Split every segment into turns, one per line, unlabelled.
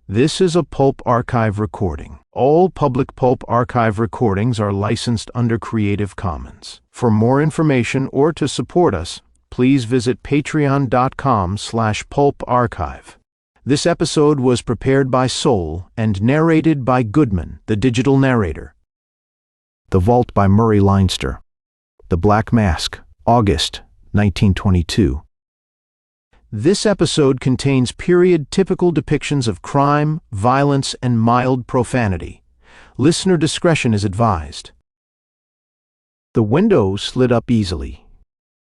This is a Pulp archive recording. All public Pulp archive recordings are licensed under Creative Commons. For more information or to support us, please visit patreon.com/pulparchive. This episode was prepared by Soul and narrated by Goodman, the digital narrator. The Vault by Murray Leinster. The Black Mask, August 1922. This episode contains period-typical depictions of crime, violence, and mild profanity. Listener discretion is advised. The window slid up easily,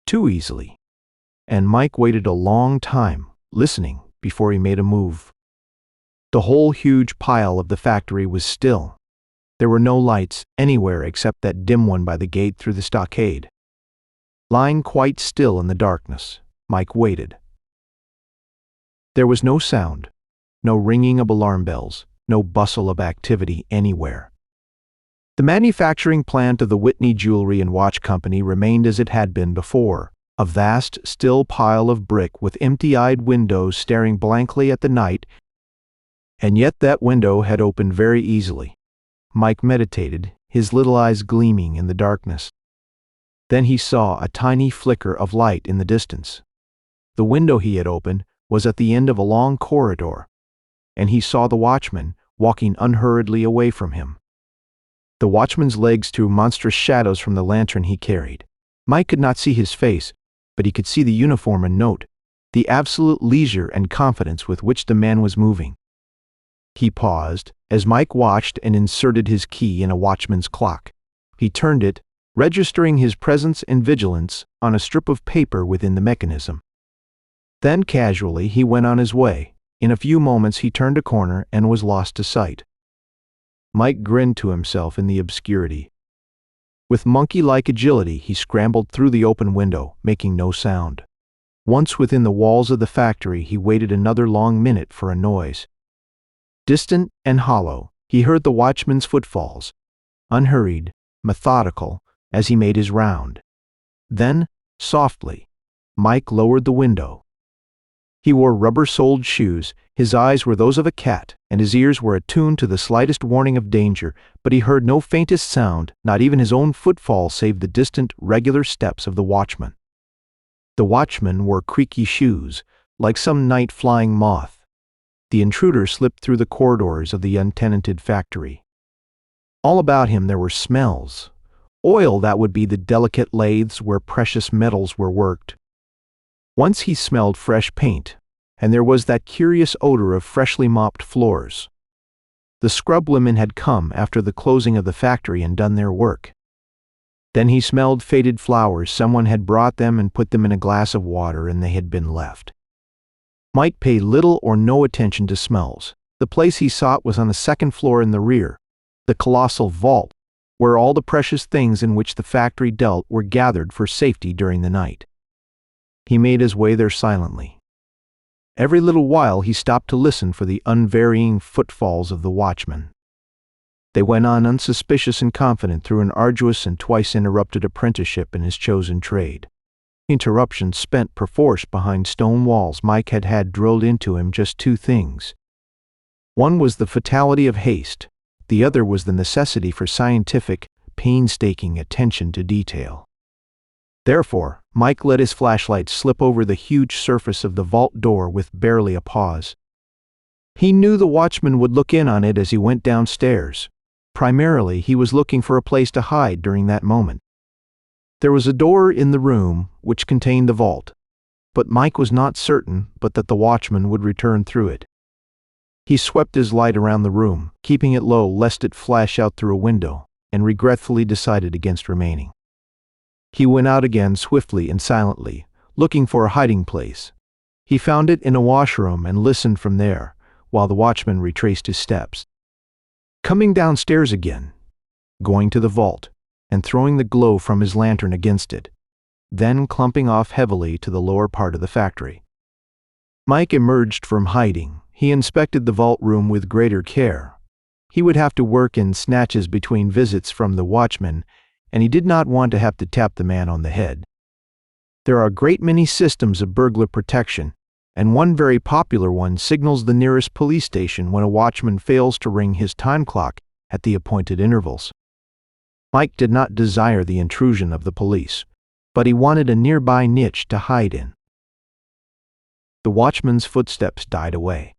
too easily, and Mike waited a long time, listening, before he made a move. The whole huge pile of the factory was still. There were no lights anywhere except that dim one by the gate through the stockade. Lying quite still in the darkness, Mike waited. There was no sound, no ringing of alarm bells, no bustle of activity anywhere. The manufacturing plant of the Whitney Jewelry and Watch Company remained as it had been before, a vast, still pile of brick with empty-eyed windows staring blankly at the night, and yet that window had opened very easily. Mike meditated, his little eyes gleaming in the darkness. Then he saw a tiny flicker of light in the distance. The window he had opened was at the end of a long corridor, and he saw the watchman walking unhurriedly away from him. The watchman's legs threw monstrous shadows from the lantern he carried. Mike could not see his face, but he could see the uniform and note, the absolute leisure and confidence with which the man was moving. He paused as Mike watched and inserted his key in a watchman's clock. He turned it, registering his presence and vigilance on a strip of paper within the mechanism. Then casually he went on his way. In a few moments he turned a corner and was lost to sight. Mike grinned to himself in the obscurity. With monkey-like agility he scrambled through the open window, making no sound. Once within the walls of the factory he waited another long minute for a noise. Distant and hollow, he heard the watchman's footfalls, unhurried, methodical, as he made his round. Then, softly, Mike lowered the window. He wore rubber-soled shoes, his eyes were those of a cat, and his ears were attuned to the slightest warning of danger, but he heard no faintest sound, not even his own footfall save the distant, regular steps of the watchman. The watchman wore creaky shoes, like some night-flying moth. The intruder slipped through the corridors of the untenanted factory. All about him there were smells. Oil that would be the delicate lathes where precious metals were worked. Once he smelled fresh paint, and there was that curious odor of freshly mopped floors. The scrub women had come after the closing of the factory and done their work. Then he smelled faded flowers. Someone had brought them and put them in a glass of water, and they had been left. Mike paid little or no attention to smells. The place he sought was on the second floor in the rear, the colossal vault, where all the precious things in which the factory dealt were gathered for safety during the night. He made his way there silently. Every little while he stopped to listen for the unvarying footfalls of the watchman. They went on unsuspicious and confident through an arduous and twice-interrupted apprenticeship in his chosen trade. Interruptions spent perforce behind stone walls. Mike had had drilled into him just two things. One was the fatality of haste, the other was the necessity for scientific, painstaking attention to detail. Therefore, Mike let his flashlight slip over the huge surface of the vault door with barely a pause. He knew the watchman would look in on it as he went downstairs. Primarily, he was looking for a place to hide during that moment. There was a door in the room which contained the vault, but Mike was not certain but that the watchman would return through it. He swept his light around the room, keeping it low lest it flash out through a window, and regretfully decided against remaining. He went out again swiftly and silently, looking for a hiding place. He found it in a washroom and listened from there, while the watchman retraced his steps. Coming downstairs again, going to the vault, and throwing the glow from his lantern against it, then clumping off heavily to the lower part of the factory. Mike emerged from hiding. He inspected the vault room with greater care. He would have to work in snatches between visits from the watchman, and he did not want to have to tap the man on the head. There are a great many systems of burglar protection, and one very popular one signals the nearest police station when a watchman fails to ring his time clock at the appointed intervals. Mike did not desire the intrusion of the police, but he wanted a nearby niche to hide in. The watchman's footsteps died away.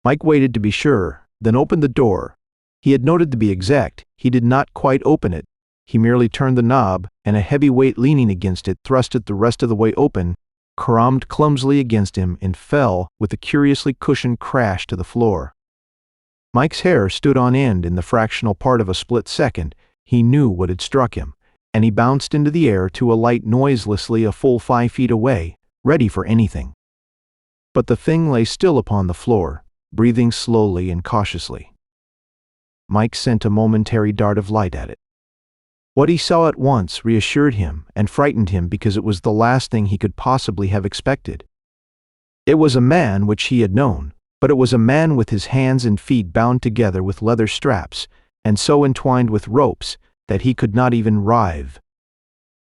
Mike waited to be sure, then opened the door. He had noted, to be exact, he did not quite open it. He merely turned the knob, and a heavy weight leaning against it thrust it the rest of the way open, caromed clumsily against him, and fell with a curiously cushioned crash to the floor. Mike's hair stood on end in the fractional part of a split second. He knew what had struck him, and he bounced into the air to alight noiselessly a full 5 feet away, ready for anything. But the thing lay still upon the floor, breathing slowly and cautiously. Mike sent a momentary dart of light at it. What he saw at once reassured him and frightened him because it was the last thing he could possibly have expected. It was a man which he had known, but it was a man with his hands and feet bound together with leather straps and so entwined with ropes that he could not even writhe.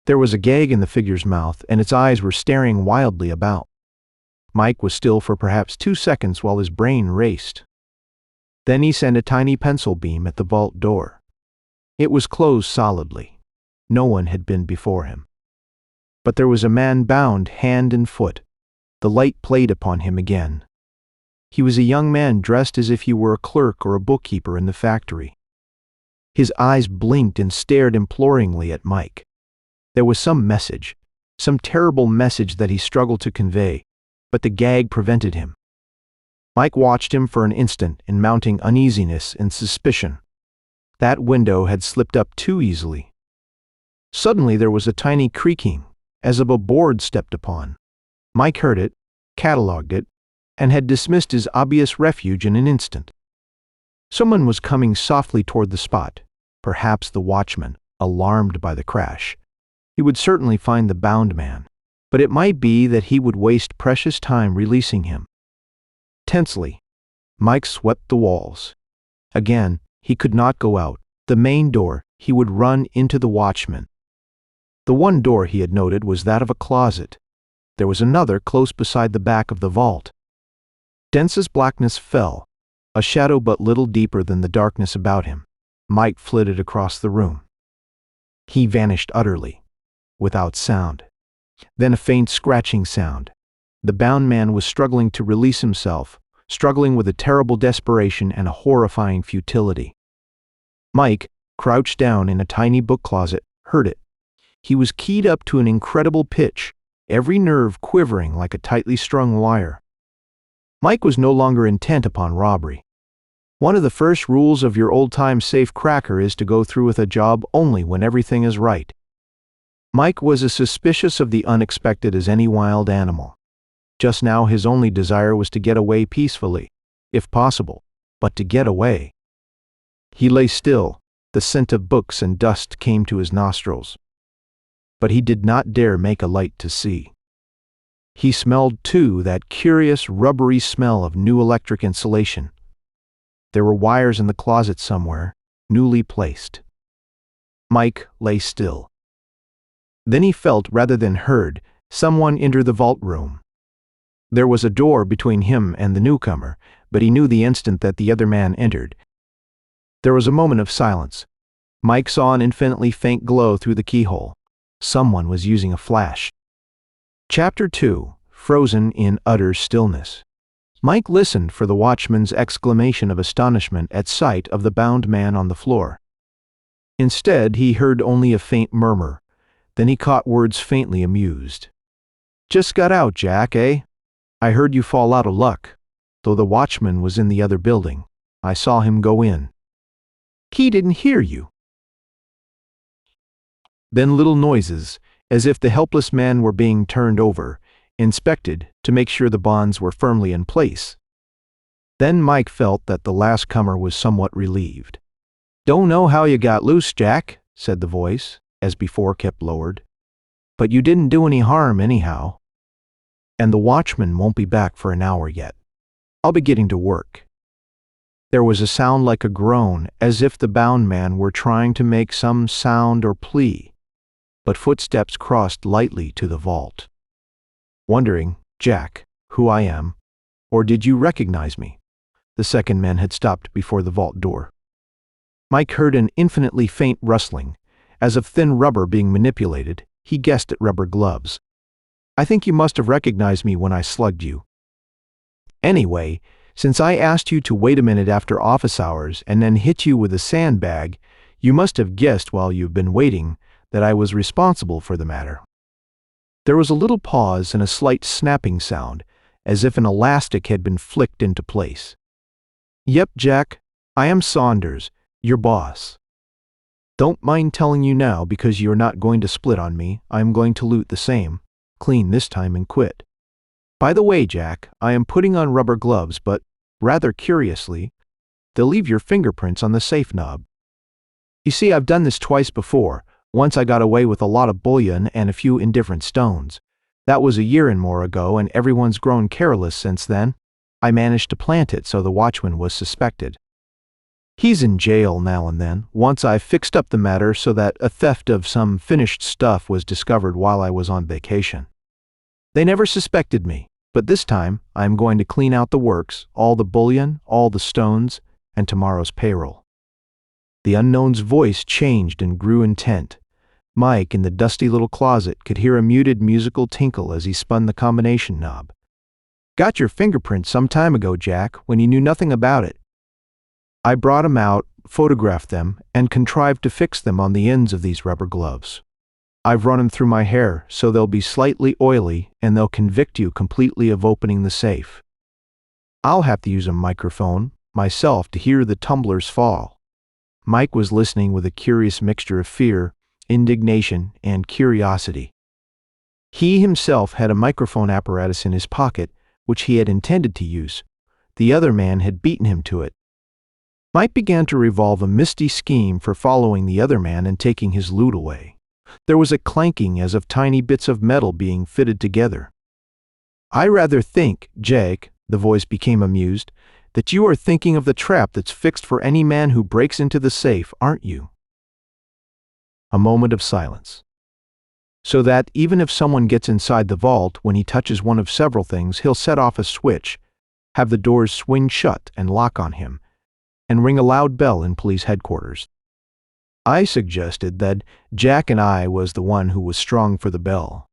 There was a gag in the figure's mouth, and its eyes were staring wildly about. Mike was still for perhaps 2 seconds while his brain raced. Then he sent a tiny pencil beam at the vault door. It was closed solidly. No one had been before him. But there was a man bound hand and foot. The light played upon him again. He was a young man dressed as if he were a clerk or a bookkeeper in the factory. His eyes blinked and stared imploringly at Mike. There was some message, some terrible message that he struggled to convey, but the gag prevented him. Mike watched him for an instant in mounting uneasiness and suspicion. That window had slipped up too easily. Suddenly there was a tiny creaking, as of a board stepped upon. Mike heard it, catalogued it, and had dismissed his obvious refuge in an instant. Someone was coming softly toward the spot, perhaps the watchman, alarmed by the crash. He would certainly find the bound man, but it might be that he would waste precious time releasing him. Tensely, Mike swept the walls. Again, he could not go out. The main door, he would run into the watchman. The one door he had noted was that of a closet. There was another close beside the back of the vault. Dense as blackness fell, a shadow but little deeper than the darkness about him. Mike flitted across the room. He vanished utterly, without sound. Then a faint scratching sound. The bound man was struggling to release himself, struggling with a terrible desperation and a horrifying futility. Mike, crouched down in a tiny book closet, heard it. He was keyed up to an incredible pitch, every nerve quivering like a tightly strung wire. Mike was no longer intent upon robbery. One of the first rules of your old-time safe cracker is to go through with a job only when everything is right. Mike was as suspicious of the unexpected as any wild animal. Just now his only desire was to get away peacefully, if possible, but to get away. He lay still. The scent of books and dust came to his nostrils. But he did not dare make a light to see. He smelled, too, that curious, rubbery smell of new electric insulation. There were wires in the closet somewhere, newly placed. Mike lay still. Then he felt, rather than heard, someone enter the vault room. There was a door between him and the newcomer, but he knew the instant that the other man entered. There was a moment of silence. Mike saw an infinitely faint glow through the keyhole. Someone was using a flash. Chapter 2. Frozen in utter stillness. Mike listened for the watchman's exclamation of astonishment at sight of the bound man on the floor. Instead, he heard only a faint murmur. Then he caught words faintly amused. "Just got out, Jack, eh? I heard you fall out of luck. Though the watchman was in the other building. I saw him go in." "He didn't hear you." Then little noises, as if the helpless man were being turned over, inspected to make sure the bonds were firmly in place. Then Mike felt that the last comer was somewhat relieved. "Don't know how you got loose, Jack," said the voice, as before kept lowered. "But you didn't do any harm anyhow. And the watchman won't be back for an hour yet. I'll be getting to work." There was a sound like a groan, as if the bound man were trying to make some sound or plea, but footsteps crossed lightly to the vault. Wondering, Jack, who I am, or did you recognize me?" The second man had stopped before the vault door. Mike heard an infinitely faint rustling, as of thin rubber being manipulated. He guessed at rubber gloves. "I think you must have recognized me when I slugged you. Anyway, since I asked you to wait a minute after office hours and then hit you with a sandbag, you must have guessed while you've been waiting that I was responsible for the matter." There was a little pause and a slight snapping sound, as if an elastic had been flicked into place. "Yep, Jack, I am Saunders, your boss. Don't mind telling you now because you're not going to split on me. I am going to loot the same, clean this time and quit. By the way, Jack, I am putting on rubber gloves, but, rather curiously, they'll leave your fingerprints on the safe knob. You see, I've done this twice before. Once I got away with a lot of bullion and a few indifferent stones. That was a year and more ago, and everyone's grown careless since then. I managed to plant it so the watchman was suspected. He's in jail now and then. Once I fixed up the matter so that a theft of some finished stuff was discovered while I was on vacation. They never suspected me, but this time I am going to clean out the works, all the bullion, all the stones, and tomorrow's payroll." The unknown's voice changed and grew intent. Mike, in the dusty little closet, could hear a muted musical tinkle as he spun the combination knob. "Got your fingerprints some time ago, Jack, when you knew nothing about it. I brought 'em out, photographed them, and contrived to fix them on the ends of these rubber gloves. I've run 'em through my hair, so they'll be slightly oily, and they'll convict you completely of opening the safe. I'll have to use a microphone, myself, to hear the tumblers fall." Mike was listening with a curious mixture of fear, indignation, and curiosity. He himself had a microphone apparatus in his pocket, which he had intended to use. The other man had beaten him to it. Mike began to revolve a misty scheme for following the other man and taking his loot away. There was a clanking as of tiny bits of metal being fitted together. "I rather think, Jake," the voice became amused, "that you are thinking of the trap that's fixed for any man who breaks into the safe, aren't you?" A moment of silence. "So that even if someone gets inside the vault, when he touches one of several things, he'll set off a switch, have the doors swing shut and lock on him, and ring a loud bell in police headquarters. I suggested that Jack and I was the one who was strong for the bell.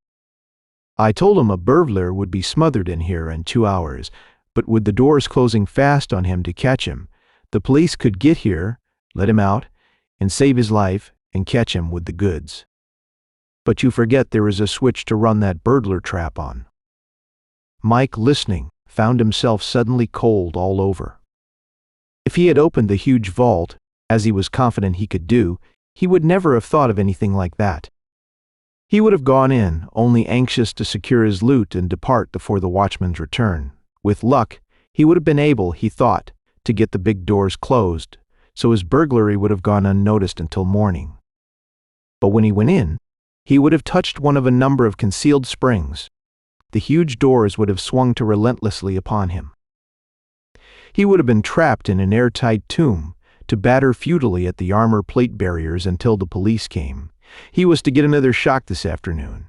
I told him a burglar would be smothered in here in 2 hours, but with the doors closing fast on him to catch him, the police could get here, let him out, and save his life and catch him with the goods. But you forget there is a switch to run that burglar trap on." Mike, listening, found himself suddenly cold all over. If he had opened the huge vault, as he was confident he could do, he would never have thought of anything like that. He would have gone in, only anxious to secure his loot and depart before the watchman's return. With luck, he would have been able, he thought, to get the big doors closed, so his burglary would have gone unnoticed until morning. But when he went in, he would have touched one of a number of concealed springs. The huge doors would have swung to relentlessly upon him. He would have been trapped in an airtight tomb, to batter futilely at the armor plate barriers until the police came. He was to get another shock this afternoon.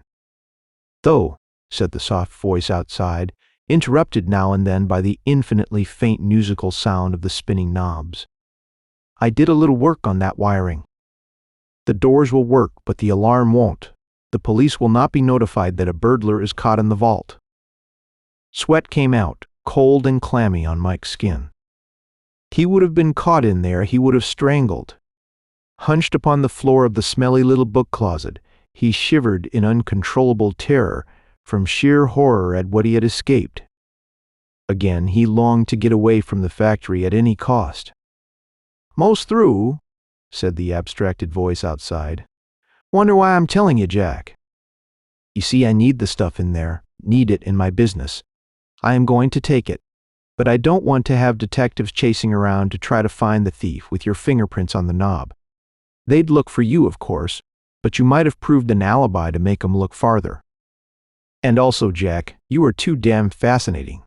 "Though," said the soft voice outside, interrupted now and then by the infinitely faint musical sound of the spinning knobs, "I did a little work on that wiring. The doors will work, but the alarm won't. The police will not be notified that a burglar is caught in the vault." Sweat came out, cold and clammy on Mike's skin. He would have been caught in there, he would have strangled. Hunched upon the floor of the smelly little book closet, he shivered in uncontrollable terror from sheer horror at what he had escaped. Again, he longed to get away from the factory at any cost. "Most through," said the abstracted voice outside. "Wonder why I'm telling you, Jack. You see, I need the stuff in there, need it in my business. I am going to take it, but I don't want to have detectives chasing around to try to find the thief with your fingerprints on the knob. They'd look for you, of course, but you might have proved an alibi to make 'em look farther. And also, Jack, you are too damn fascinating.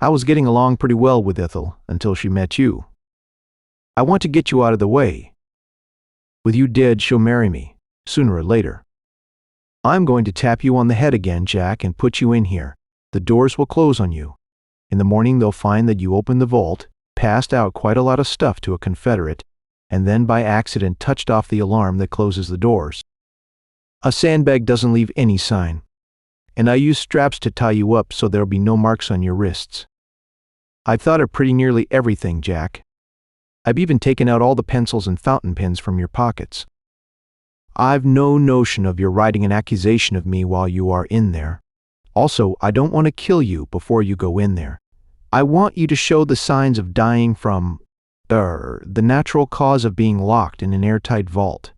I was getting along pretty well with Ethel until she met you. I want to get you out of the way. With you dead, she'll marry me, sooner or later. I'm going to tap you on the head again, Jack, and put you in here. The doors will close on you. In the morning they'll find that you opened the vault, passed out quite a lot of stuff to a Confederate, and then by accident touched off the alarm that closes the doors. A sandbag doesn't leave any sign. And I use straps to tie you up so there'll be no marks on your wrists. I've thought of pretty nearly everything, Jack. I've even taken out all the pencils and fountain pens from your pockets. I've no notion of your writing an accusation of me while you are in there. Also, I don't want to kill you before you go in there. I want you to show the signs of dying from, the natural cause of being locked in an airtight vault.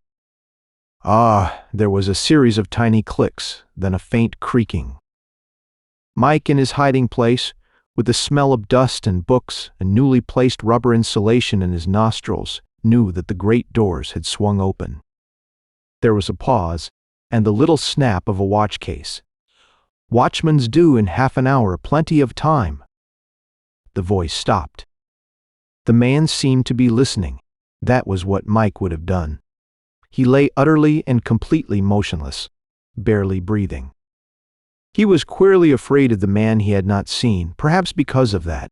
There was a series of tiny clicks, then a faint creaking. Mike, in his hiding place, with the smell of dust and books and newly placed rubber insulation in his nostrils, knew that the great doors had swung open. There was a pause, and the little snap of a watch case. Watchman's due in half an hour, plenty of time. The voice stopped. The man seemed to be listening. That was what Mike would have done. He lay utterly and completely motionless, barely breathing. He was queerly afraid of the man he had not seen, perhaps because of that.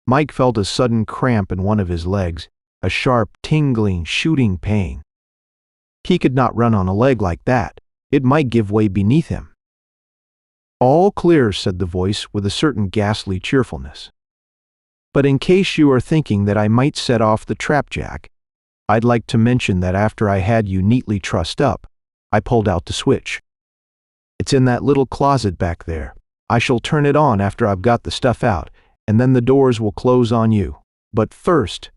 Mike felt a sudden cramp in one of his legs, a sharp, tingling, shooting pain. He could not run on a leg like that. It might give way beneath him. "All clear," said the voice with a certain ghastly cheerfulness. "But in case you are thinking that I might set off the trap, Jack, I'd like to mention that after I had you neatly trussed up, I pulled out the switch. It's in that little closet back there. I shall turn it on after I've got the stuff out, and then the doors will close on you. But first,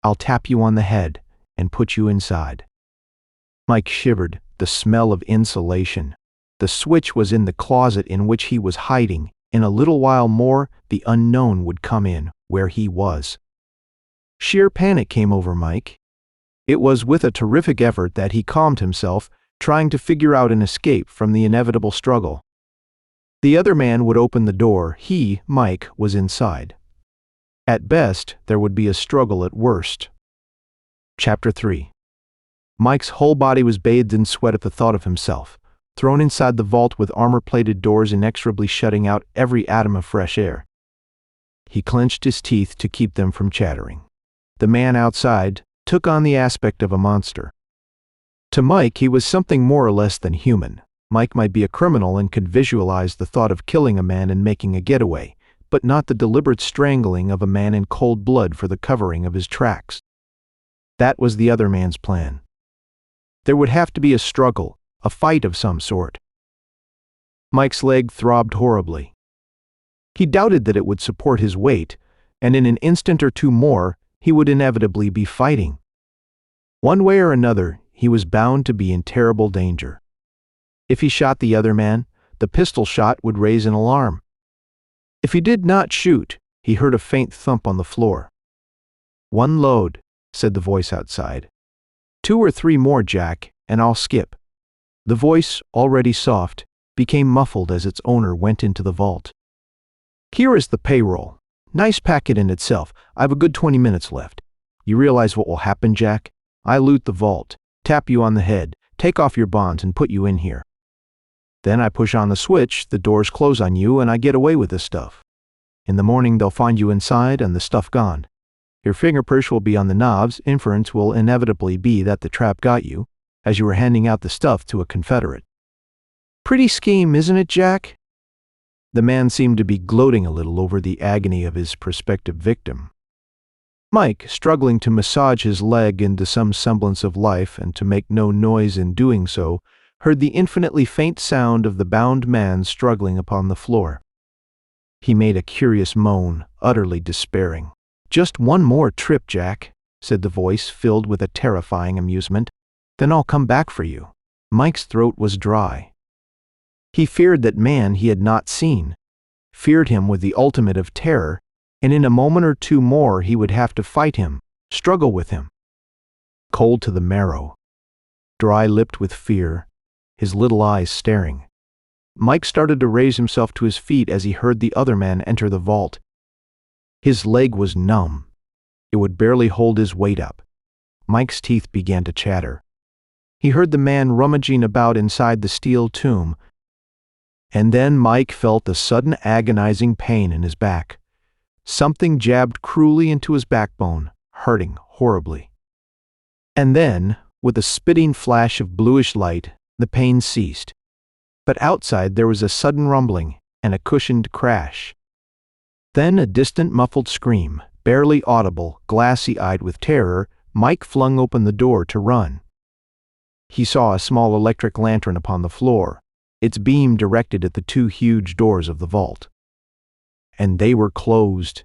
I'll tap you on the head and put you inside." Mike shivered, the smell of insulation. The switch was in the closet in which he was hiding. In a little while more, the unknown would come in where he was. Sheer panic came over Mike. It was with a terrific effort that he calmed himself, trying to figure out an escape from the inevitable struggle. The other man would open the door. He, Mike, was inside. At best, there would be a struggle at worst. Chapter 3. Mike's whole body was bathed in sweat at the thought of himself, thrown inside the vault with armor-plated doors inexorably shutting out every atom of fresh air. He clenched his teeth to keep them from chattering. The man outside took on the aspect of a monster. To Mike, he was something more or less than human. Mike might be a criminal and could visualize the thought of killing a man and making a getaway, but not the deliberate strangling of a man in cold blood for the covering of his tracks. That was the other man's plan. There would have to be a struggle, a fight of some sort. Mike's leg throbbed horribly. He doubted that it would support his weight, and in an instant or two more, he would inevitably be fighting. One way or another, he was bound to be in terrible danger. If he shot the other man, the pistol shot would raise an alarm. If he did not shoot, he heard a faint thump on the floor. "One load," said the voice outside. "2 or 3 more, Jack, and I'll skip." The voice, already soft, became muffled as its owner went into the vault. "Here is the payroll. Nice packet in itself. I've a good 20 minutes left. You realize what will happen, Jack? I loot the vault, tap you on the head, take off your bonds and put you in here. Then I push on the switch, the doors close on you, and I get away with this stuff. In the morning they'll find you inside and the stuff gone. Your fingerprints will be on the knobs. Inference will inevitably be that the trap got you, as you were handing out the stuff to a Confederate. Pretty scheme, isn't it, Jack?" The man seemed to be gloating a little over the agony of his prospective victim. Mike, struggling to massage his leg into some semblance of life and to make no noise in doing so, heard the infinitely faint sound of the bound man struggling upon the floor. He made a curious moan, utterly despairing. "Just one more trip, Jack," said the voice, filled with a terrifying amusement. "Then I'll come back for you." Mike's throat was dry. He feared that man he had not seen, feared him with the ultimate of terror, and in a moment or two more he would have to fight him, struggle with him. Cold to the marrow, dry-lipped with fear, his little eyes staring, Mike started to raise himself to his feet as he heard the other man enter the vault. His leg was numb. It would barely hold his weight up. Mike's teeth began to chatter. He heard the man rummaging about inside the steel tomb. And then Mike felt a sudden agonizing pain in his back. Something jabbed cruelly into his backbone, hurting horribly. And then, with a spitting flash of bluish light, the pain ceased. But outside there was a sudden rumbling and a cushioned crash. Then a distant muffled scream, barely audible, glassy-eyed with terror. Mike flung open the door to run. He saw a small electric lantern upon the floor, its beam directed at the two huge doors of the vault. And they were closed.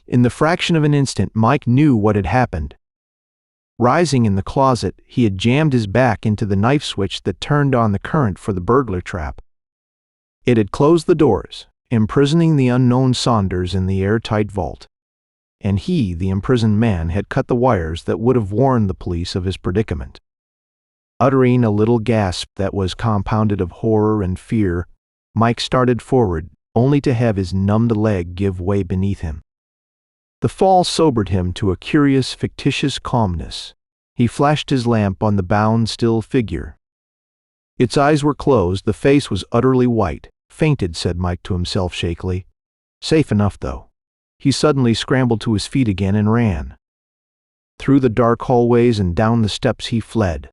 In the fraction of an instant, Mike knew what had happened. Rising in the closet, he had jammed his back into the knife switch that turned on the current for the burglar trap. It had closed the doors, imprisoning the unknown Saunders in the airtight vault. And he, the imprisoned man, had cut the wires that would have warned the police of his predicament. Uttering a little gasp that was compounded of horror and fear, Mike started forward, only to have his numbed leg give way beneath him. The fall sobered him to a curious, fictitious calmness. He flashed his lamp on the bound, still figure. Its eyes were closed, the face was utterly white. Fainted, said Mike to himself shakily. Safe enough, though. He suddenly scrambled to his feet again and ran. Through the dark hallways and down the steps he fled.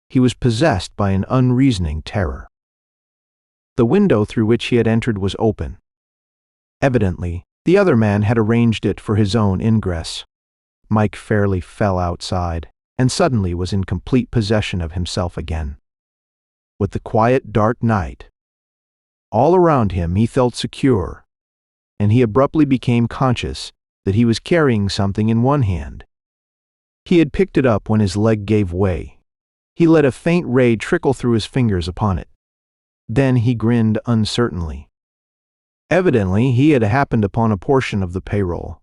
He was possessed by an unreasoning terror. The window through which he had entered was open. Evidently, the other man had arranged it for his own ingress. Mike fairly fell outside, and suddenly was in complete possession of himself again. With the quiet, dark night all around him, he felt secure, and he abruptly became conscious that he was carrying something in one hand. He had picked it up when his leg gave way. He let a faint ray trickle through his fingers upon it. Then he grinned uncertainly. Evidently, he had happened upon a portion of the payroll.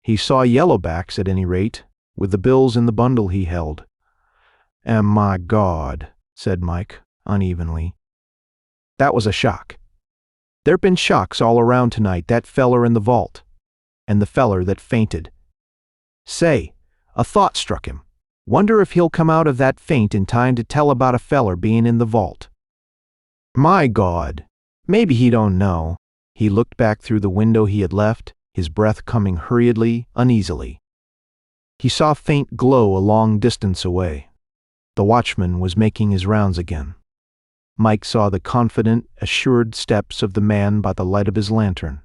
He saw yellowbacks, at any rate, with the bills in the bundle he held. "And my God," said Mike, unevenly. That was a shock. There'd been shocks all around tonight, that feller in the vault, and the feller that fainted. Say, a thought struck him. Wonder if he'll come out of that faint in time to tell about a feller being in the vault. My God, maybe he don't know. He looked back through the window he had left, his breath coming hurriedly, uneasily. He saw a faint glow a long distance away. The watchman was making his rounds again. Mike saw the confident, assured steps of the man by the light of his lantern.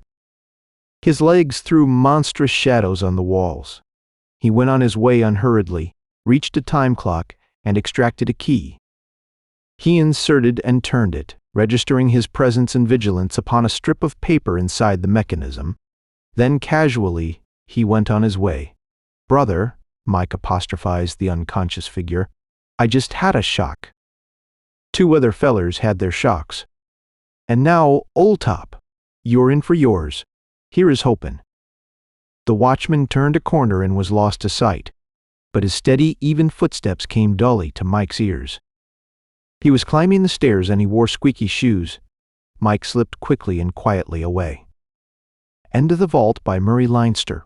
His legs threw monstrous shadows on the walls. He went on his way unhurriedly, reached a time clock, and extracted a key. He inserted and turned it, registering his presence and vigilance upon a strip of paper inside the mechanism. Then casually, he went on his way. "Brother," Mike apostrophized the unconscious figure, "I just had a shock." Two other fellers had their shocks. And now, Old Top, you're in for yours. Here is hopin'. The watchman turned a corner and was lost to sight, but his steady, even footsteps came dully to Mike's ears. He was climbing the stairs and he wore squeaky shoes. Mike slipped quickly and quietly away. End of the Vault by Murray Leinster.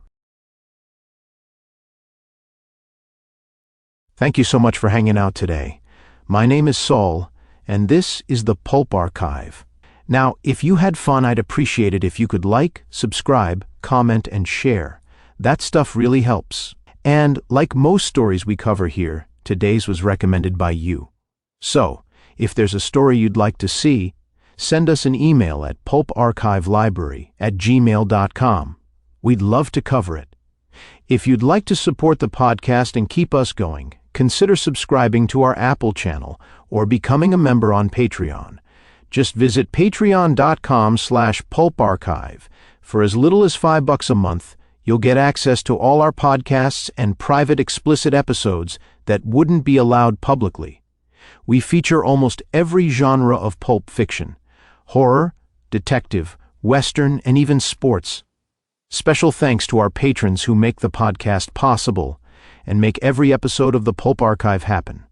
Thank you so much for hanging out today. My name is Saul, and this is the Pulp Archive. Now, if you had fun, I'd appreciate it if you could like, subscribe, comment, and share. That stuff really helps. And like most stories we cover here, today's was recommended by you. So, if there's a story you'd like to see, send us an email at pulparchivelibrary@gmail.com. We'd love to cover it. If you'd like to support the podcast and keep us going, consider subscribing to our Apple channel or becoming a member on Patreon. Just visit patreon.com/pulparchive. For as little as $5 a month, you'll get access to all our podcasts and private explicit episodes that wouldn't be allowed publicly. We feature almost every genre of pulp fiction: horror, detective, western, and even sports. Special thanks to our patrons who make the podcast possible and make every episode of the Pulp Archive happen.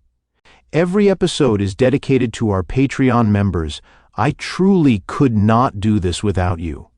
Every episode is dedicated to our Patreon members. I truly could not do this without you.